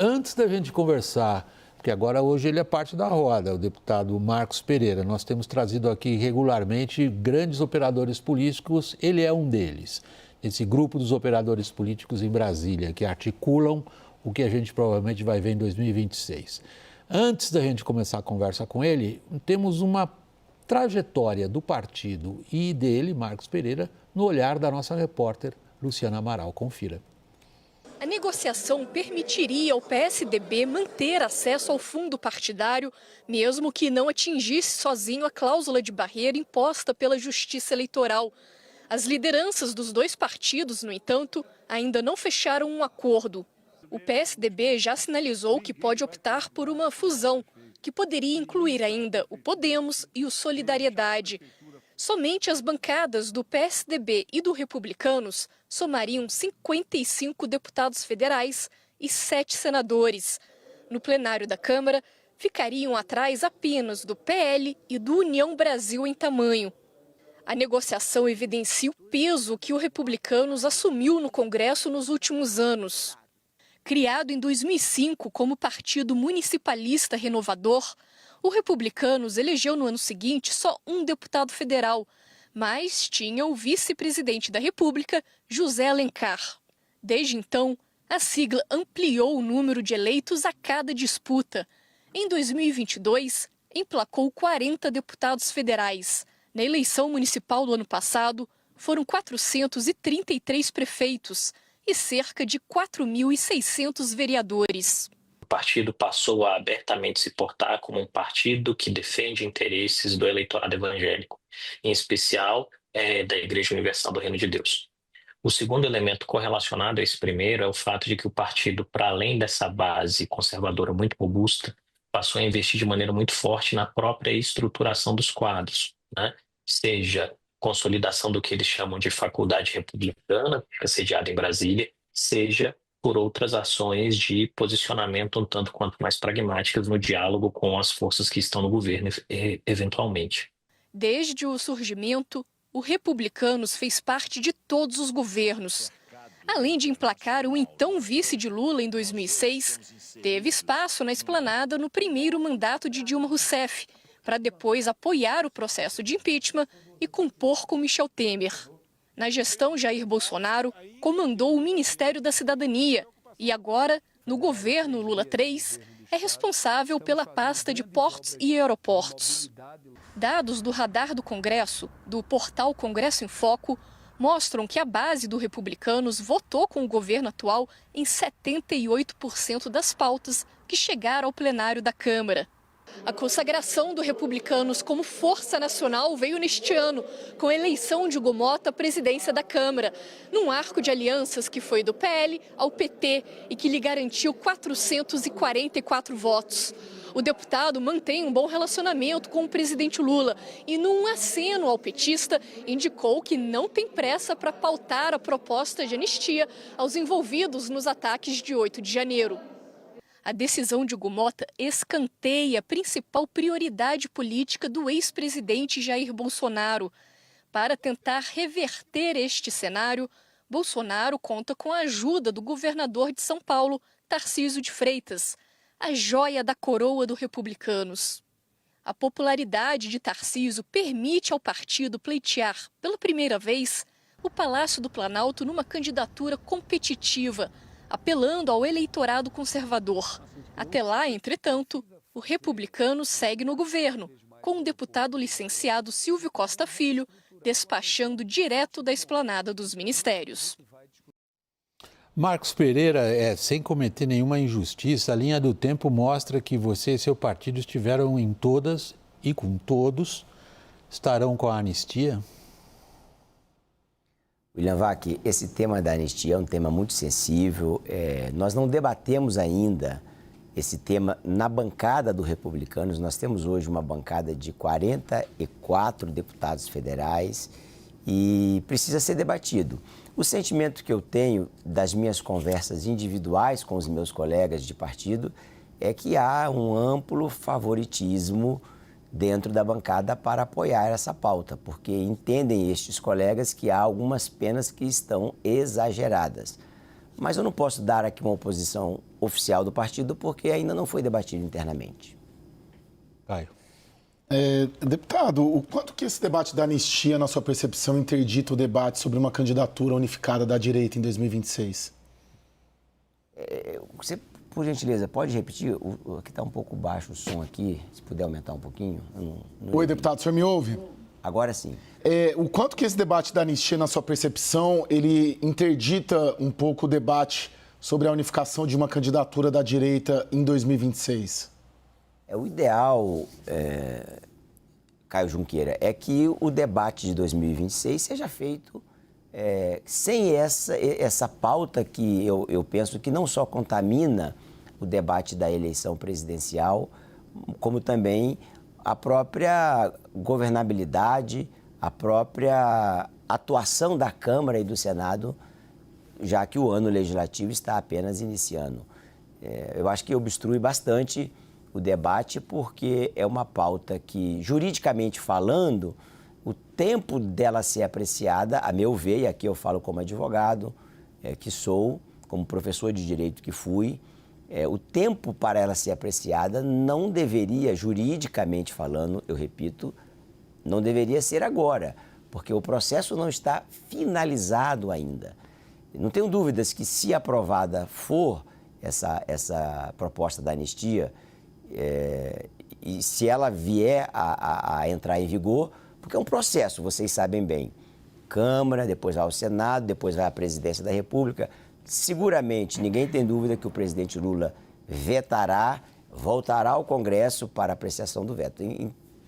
Antes da gente conversar, porque agora hoje ele é parte da roda, o deputado Marcos Pereira, nós temos trazido aqui regularmente grandes operadores políticos, ele é um deles. Esse grupo dos operadores políticos em Brasília, que articulam o que a gente provavelmente vai ver em 2026. Antes da gente começar a conversa com ele, temos uma trajetória do partido e dele, Marcos Pereira, no olhar da nossa repórter Luciana Amaral. Confira. A negociação permitiria ao PSDB manter acesso ao fundo partidário, mesmo que não atingisse sozinho a cláusula de barreira imposta pela Justiça Eleitoral. As lideranças dos dois partidos, no entanto, ainda não fecharam um acordo. O PSDB já sinalizou que pode optar por uma fusão, que poderia incluir ainda o Podemos e o Solidariedade. Somente as bancadas do PSDB e do Republicanos somariam 55 deputados federais e 7 senadores. No plenário da Câmara, ficariam atrás apenas do PL e do União Brasil em tamanho. A negociação evidencia o peso que o Republicanos assumiu no Congresso nos últimos anos. Criado em 2005 como Partido Municipalista Renovador, o Republicanos elegeu no ano seguinte só um deputado federal, mas tinha o vice-presidente da República, José Alencar. Desde então, a sigla ampliou o número de eleitos a cada disputa. Em 2022, emplacou 40 deputados federais. Na eleição municipal do ano passado, foram 433 prefeitos e cerca de 4.600 vereadores. O partido passou a abertamente se portar como um partido que defende interesses do eleitorado evangélico, em especial da Igreja Universal do Reino de Deus. O segundo elemento correlacionado a esse primeiro é o fato de que o partido, para além dessa base conservadora muito robusta, passou a investir de maneira muito forte na própria estruturação dos quadros, né? Seja consolidação do que eles chamam de faculdade republicana, sediada em Brasília, seja por outras ações de posicionamento um tanto quanto mais pragmáticas no diálogo com as forças que estão no governo, eventualmente. Desde o surgimento, o Republicanos fez parte de todos os governos. Além de emplacar o então vice de Lula em 2006, teve espaço na esplanada no primeiro mandato de Dilma Rousseff, para depois apoiar o processo de impeachment e compor com Michel Temer. Na gestão Jair Bolsonaro, comandou o Ministério da Cidadania e agora, no governo Lula III, é responsável pela pasta de portos e aeroportos. Dados do radar do Congresso, do portal Congresso em Foco, mostram que a base do Republicanos votou com o governo atual em 78% das pautas que chegaram ao plenário da Câmara. A consagração do Republicanos como força nacional veio neste ano, com a eleição de Hugo Motta à presidência da Câmara, num arco de alianças que foi do PL ao PT e que lhe garantiu 444 votos. O deputado mantém um bom relacionamento com o presidente Lula e, num aceno ao petista, indicou que não tem pressa para pautar a proposta de anistia aos envolvidos nos ataques de 8 de janeiro. A decisão de Hugo Motta escanteia a principal prioridade política do ex-presidente Jair Bolsonaro. Para tentar reverter este cenário, Bolsonaro conta com a ajuda do governador de São Paulo, Tarcísio de Freitas, a joia da coroa do Republicanos. A popularidade de Tarcísio permite ao partido pleitear, pela primeira vez, o Palácio do Planalto numa candidatura competitiva, apelando ao eleitorado conservador. Até lá, entretanto, o Republicano segue no governo, com o deputado licenciado Silvio Costa Filho despachando direto da esplanada dos ministérios. Marcos Pereira, sem cometer nenhuma injustiça, a linha do tempo mostra que você e seu partido estiveram em todas e com todos. Estarão com a anistia? William Vac, esse tema da anistia é um tema muito sensível. Nós não debatemos ainda esse tema na bancada do Republicanos. Nós temos hoje uma bancada de 44 deputados federais e precisa ser debatido. O sentimento que eu tenho das minhas conversas individuais com os meus colegas de partido é que há um amplo favoritismo dentro da bancada para apoiar essa pauta, porque entendem estes colegas que há algumas penas que estão exageradas. mas eu não posso dar aqui uma oposição oficial do partido porque ainda não foi debatido internamente. Caio. Deputado, o quanto que esse debate da anistia, na sua percepção, interdita o debate sobre uma candidatura unificada da direita em 2026? Você, por gentileza, pode repetir? Aqui está um pouco baixo o som aqui, se puder aumentar um pouquinho. Oi, deputado, o senhor me ouve? Agora sim. O quanto que esse debate da anistia, na sua percepção, ele interdita um pouco o debate sobre a unificação de uma candidatura da direita em 2026? O ideal, Caio Junqueira, é que o debate de 2026 seja feito sem essa pauta que eu penso que não só contamina o debate da eleição presidencial, como também a própria governabilidade, a própria atuação da Câmara e do Senado, já que o ano legislativo está apenas iniciando. Eu acho que obstrui bastante o debate porque é uma pauta que, juridicamente falando, o tempo dela ser apreciada, a meu ver, e aqui eu falo como advogado, que sou, como professor de direito que fui, o tempo para ela ser apreciada não deveria, juridicamente falando, eu repito, não deveria ser agora, porque o processo não está finalizado ainda. Não tenho dúvidas que, se aprovada for essa proposta da anistia, e se ela vier a entrar em vigor, porque é um processo, vocês sabem bem, Câmara, depois vai ao Senado, depois vai à Presidência da República. Seguramente, ninguém tem dúvida que o presidente Lula vetará, voltará ao Congresso para apreciação do veto.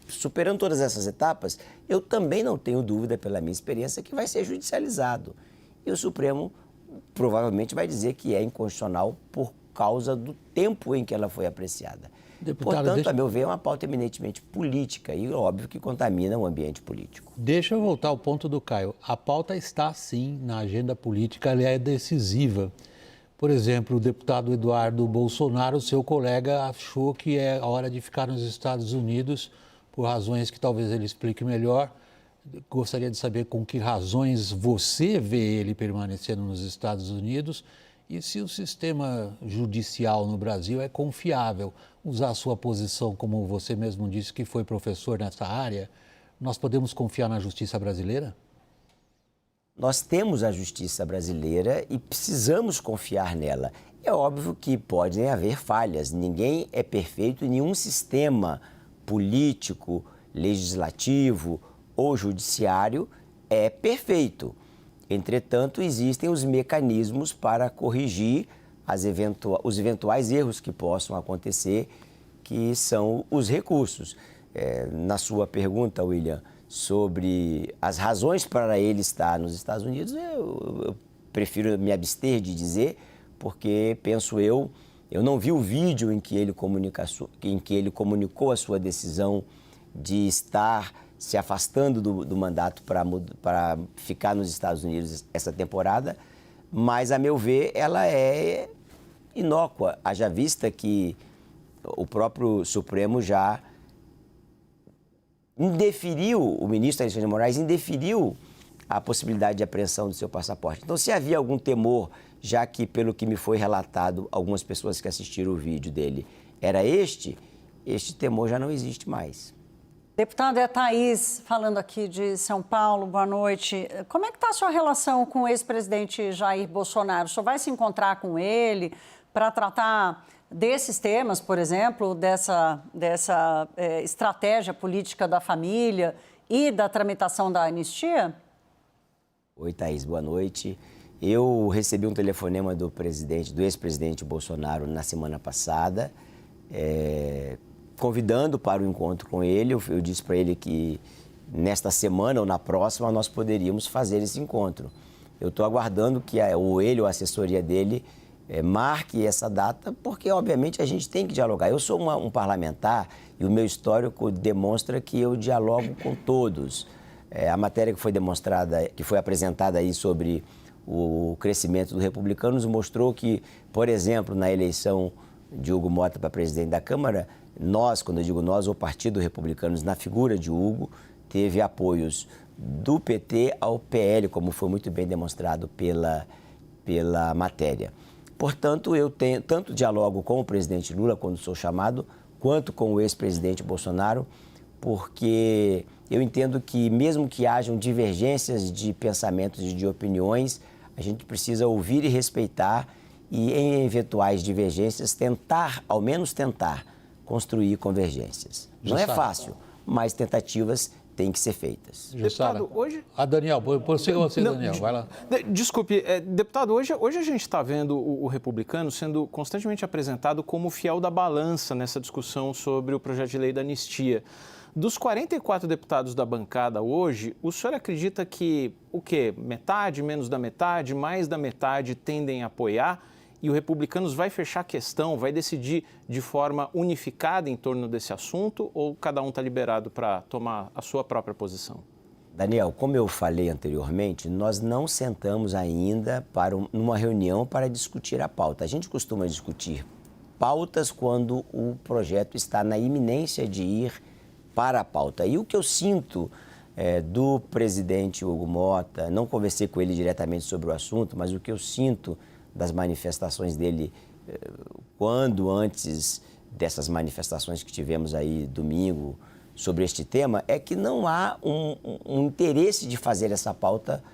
Superando todas essas etapas, eu também não tenho dúvida, pela minha experiência, que vai ser judicializado. E o Supremo provavelmente vai dizer que é inconstitucional por causa do tempo em que ela foi apreciada. Deputado, portanto, a meu ver, é uma pauta eminentemente política e, óbvio, que contamina o ambiente político. Deixa eu voltar ao ponto do Caio. A pauta está, sim, na agenda política, ela é decisiva. Por exemplo, o deputado Eduardo Bolsonaro, seu colega, achou que é a hora de ficar nos Estados Unidos, por razões que talvez ele explique melhor. Gostaria de saber com que razões você vê ele permanecendo nos Estados Unidos e se o sistema judicial no Brasil é confiável. Usar a sua posição, como você mesmo disse que foi professor nessa área, nós podemos confiar na justiça brasileira? Nós temos a justiça brasileira e precisamos confiar nela. É óbvio que podem haver falhas, ninguém é perfeito, nenhum sistema político, legislativo ou judiciário é perfeito. Entretanto, existem os mecanismos para corrigir os eventuais erros que possam acontecer, que são os recursos. Na sua pergunta, William, sobre as razões para ele estar nos Estados Unidos, eu prefiro me abster de dizer, porque, penso eu não vi o vídeo em que ele comunicou a sua decisão de estar se afastando do mandato para ficar nos Estados Unidos essa temporada, mas, a meu ver, ela é inócua, haja vista que o próprio Supremo já o ministro Alexandre de Moraes indeferiu a possibilidade de apreensão do seu passaporte. Então, se havia algum temor, já que, pelo que me foi relatado, algumas pessoas que assistiram o vídeo dele, era este temor já não existe mais. Deputada, é a Thaís, falando aqui de São Paulo, boa noite. Como é que está a sua relação com o ex-presidente Jair Bolsonaro? O senhor vai se encontrar com ele para tratar desses temas, por exemplo, dessa estratégia política da família e da tramitação da anistia? Oi, Thaís, boa noite. Eu recebi um telefonema do ex-presidente Bolsonaro na semana passada, convidando para o encontro com ele. Eu disse para ele que nesta semana ou na próxima nós poderíamos fazer esse encontro. Eu estou aguardando que ele ou a assessoria dele marque essa data, porque obviamente a gente tem que dialogar. Eu sou um parlamentar e o meu histórico demonstra que eu dialogo com todos. A matéria que foi apresentada aí sobre o crescimento dos republicanos mostrou que, por exemplo, na eleição de Hugo Mota para presidente da Câmara, quando eu digo nós, o Partido Republicanos, na figura de Hugo, teve apoios do PT ao PL, como foi muito bem demonstrado pela pela matéria. Portanto, eu tenho tanto diálogo com o presidente Lula, quando sou chamado, quanto com o ex-presidente Bolsonaro, porque eu entendo que mesmo que hajam divergências de pensamentos e de opiniões, a gente precisa ouvir e respeitar e, em eventuais divergências, tentar, ao menos tentar, construir convergências. Não é fácil, mas tentativas têm que ser feitas. Deputado, hoje... Daniel, prossiga você, Daniel, vai lá. Desculpe, deputado, hoje a gente está vendo o republicano sendo constantemente apresentado como fiel da balança nessa discussão sobre o projeto de lei da anistia. Dos 44 deputados da bancada hoje, o senhor acredita que, metade, menos da metade, mais da metade tendem a apoiar e o Republicanos vai fechar a questão, vai decidir de forma unificada em torno desse assunto ou cada um está liberado para tomar a sua própria posição? Daniel, como eu falei anteriormente, nós não sentamos ainda numa reunião para discutir a pauta. A gente costuma discutir pautas quando o projeto está na iminência de ir para a pauta. E o que eu sinto do presidente Hugo Mota, não conversei com ele diretamente sobre o assunto, mas o que eu sinto das manifestações dele antes dessas manifestações que tivemos aí domingo sobre este tema, é que não há um interesse de fazer essa pauta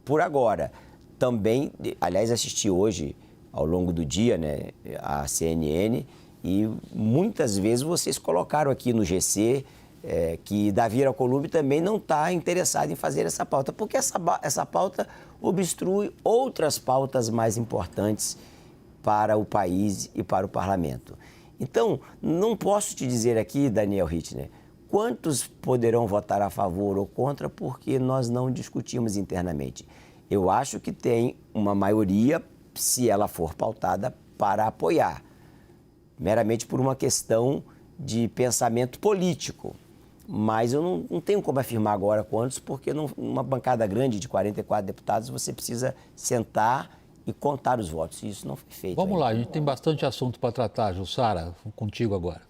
por agora. Também, aliás, assisti hoje, ao longo do dia, né, a CNN, e muitas vezes vocês colocaram aqui no GC que Davi Alcolumbre também não está interessado em fazer essa pauta, porque essa pauta obstrui outras pautas mais importantes para o país e para o parlamento. Então, não posso te dizer aqui, Daniel Rittner, quantos poderão votar a favor ou contra, porque nós não discutimos internamente. Eu acho que tem uma maioria, se ela for pautada, para apoiar, meramente por uma questão de pensamento político. Mas eu não tenho como afirmar agora quantos, porque numa bancada grande de 44 deputados, você precisa sentar e contar os votos. E isso não foi feito. Vamos lá, a gente tem bastante assunto para tratar, Jussara, contigo agora.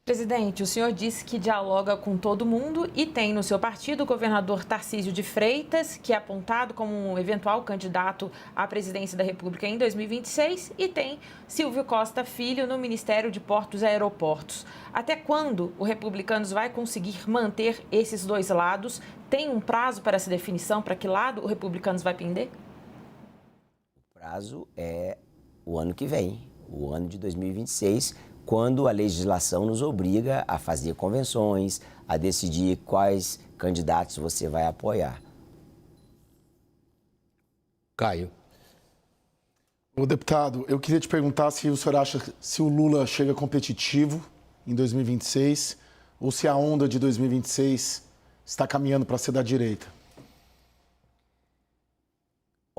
Presidente, o senhor disse que dialoga com todo mundo e tem no seu partido o governador Tarcísio de Freitas, que é apontado como um eventual candidato à presidência da República em 2026, e tem Silvio Costa Filho no Ministério de Portos e Aeroportos. Até quando o Republicanos vai conseguir manter esses dois lados? Tem um prazo para essa definição? Para que lado o Republicanos vai pender? O prazo é o ano que vem, o ano de 2026, quando a legislação nos obriga a fazer convenções, a decidir quais candidatos você vai apoiar. Caio. Ô, deputado, eu queria te perguntar se o senhor acha se o Lula chega competitivo em 2026 ou se a onda de 2026 está caminhando para ser da direita.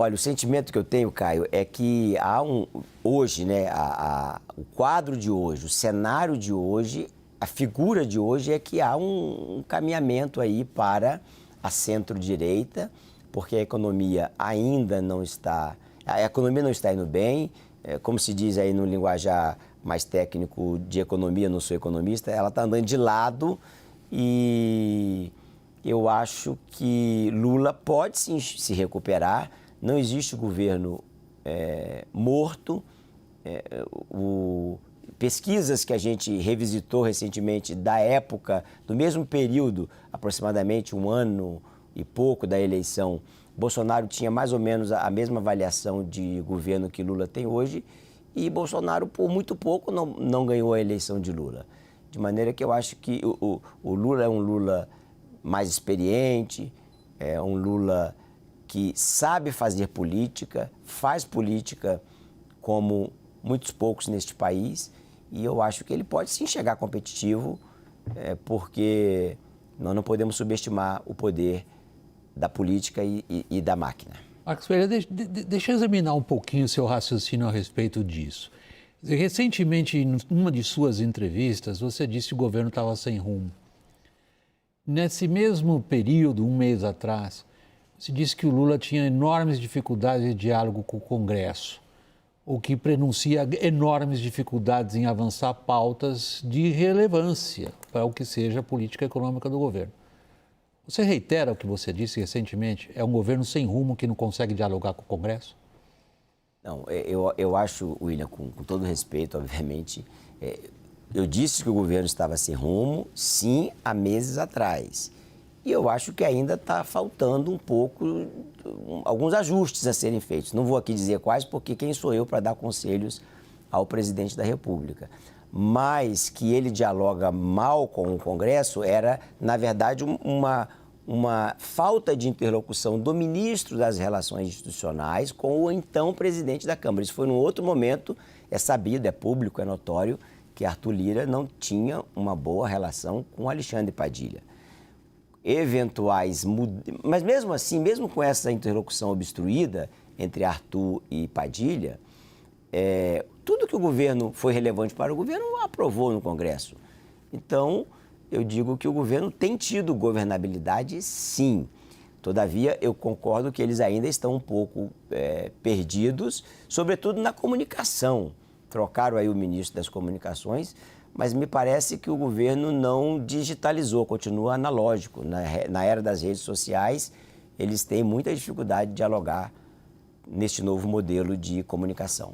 Olha, o sentimento que eu tenho, Caio, é que hoje, né, o quadro de hoje, o cenário de hoje, a figura de hoje é que há um caminhamento aí para a centro-direita, porque a economia ainda não está, indo bem, como se diz aí no linguajar mais técnico de economia, não sou economista, ela está andando de lado e eu acho que Lula pode sim se recuperar. Não existe governo morto. Pesquisas que a gente revisitou recentemente da época, do mesmo período, aproximadamente um ano e pouco da eleição, Bolsonaro tinha mais ou menos a mesma avaliação de governo que Lula tem hoje e Bolsonaro, por muito pouco, não ganhou a eleição de Lula. De maneira que eu acho que o Lula é um Lula mais experiente, é um Lula que sabe fazer política, faz política como muitos poucos neste país, e eu acho que ele pode sim chegar competitivo, porque nós não podemos subestimar o poder da política e da máquina. Marcos Pereira, deixa eu examinar um pouquinho o seu raciocínio a respeito disso. Recentemente, em uma de suas entrevistas, você disse que o governo estava sem rumo. Nesse mesmo período, um mês atrás, se disse que o Lula tinha enormes dificuldades de diálogo com o Congresso, o que prenuncia enormes dificuldades em avançar pautas de relevância para o que seja a política econômica do governo. Você reitera o que você disse recentemente? É um governo sem rumo que não consegue dialogar com o Congresso? Não, eu acho, William, com todo respeito, obviamente, eu disse que o governo estava sem rumo, sim, há meses atrás. E eu acho que ainda está faltando um pouco, alguns ajustes a serem feitos. Não vou aqui dizer quais, porque quem sou eu para dar conselhos ao presidente da República. Mas que ele dialoga mal com o Congresso era, na verdade, uma falta de interlocução do ministro das Relações Institucionais com o então presidente da Câmara. Isso foi num outro momento, é sabido, é público, é notório, que Arthur Lira não tinha uma boa relação com Alexandre Padilha. Mas mesmo assim, mesmo com essa interlocução obstruída entre Arthur e Padilha, tudo que o governo foi relevante para o governo aprovou no Congresso. Então, eu digo que o governo tem tido governabilidade, sim. Todavia, eu concordo que eles ainda estão um pouco perdidos, sobretudo na comunicação. Trocaram aí o ministro das Comunicações, mas me parece que o governo não digitalizou, continua analógico. Na era das redes sociais, eles têm muita dificuldade de dialogar neste novo modelo de comunicação.